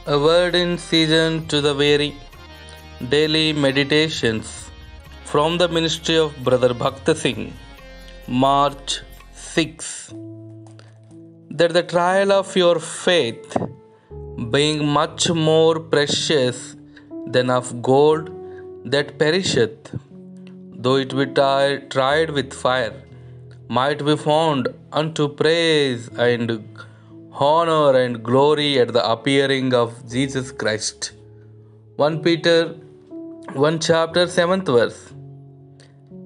A word in season to the weary. Daily meditations from the ministry of Brother Bhakta Singh, March 6. That the trial of your faith, being much more precious than of gold that perisheth, though it be tried with fire, might be found unto praise and honor and glory at the appearing of Jesus Christ. 1 Peter 1 chapter 7th verse.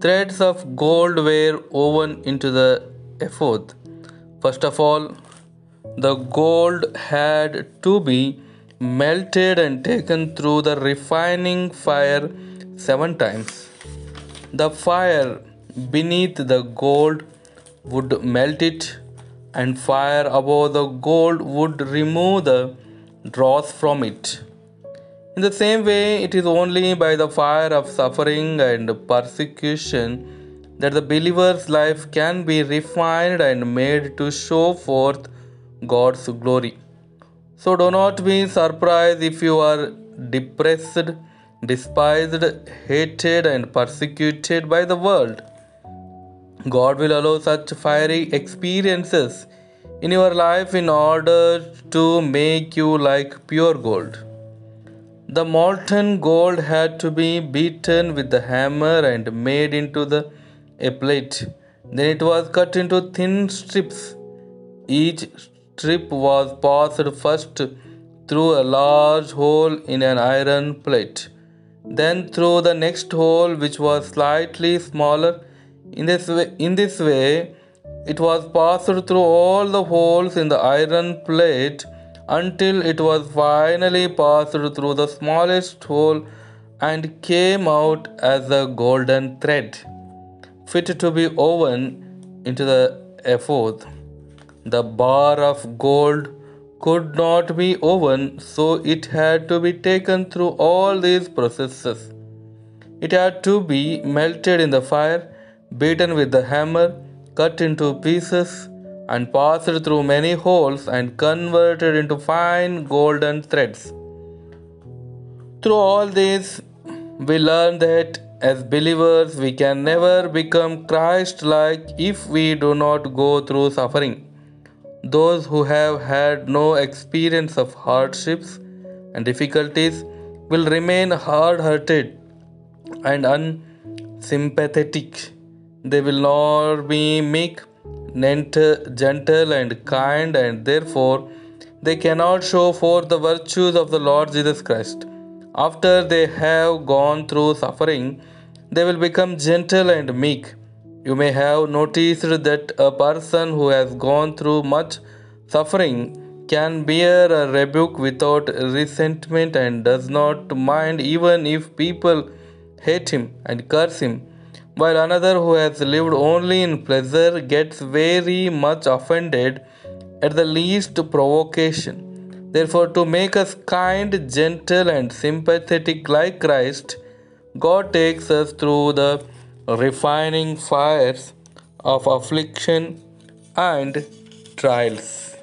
Threads of gold were woven into the ephod. First of all, the gold had to be melted and taken through the refining fire 7 times. The fire beneath the gold would melt it, and fire above the gold would remove the dross from it. In the same way, it is only by the fire of suffering and persecution that the believer's life can be refined and made to show forth God's glory. So do not be surprised if you are depressed, despised, hated, and persecuted by the world. God will allow such fiery experiences in your life in order to make you like pure gold. The molten gold had to be beaten with the hammer and made into a plate. Then it was cut into thin strips. Each strip was passed first through a large hole in an iron plate, then through the next hole, which was slightly smaller. In this way, it was passed through all the holes in the iron plate until it was finally passed through the smallest hole and came out as a golden thread, fit to be woven into the ephod. The bar of gold could not be woven, so it had to be taken through all these processes. It had to be melted in the fire, beaten with the hammer, cut into pieces, and passed through many holes and converted into fine golden threads. Through all this, we learn that as believers we can never become Christ like if we do not go through suffering. Those who have had no experience of hardships and difficulties will remain hard hearted and unsympathetic. They will not be meek, gentle, and kind, and therefore they cannot show forth the virtues of the Lord Jesus Christ. After they have gone through suffering, they will become gentle and meek. You may have noticed that a person who has gone through much suffering can bear a rebuke without resentment and does not mind even if people hate him and curse him, while another who has lived only in pleasure gets very much offended at the least provocation. Therefore, to make us kind, gentle, and sympathetic like Christ, God takes us through the refining fires of affliction and trials.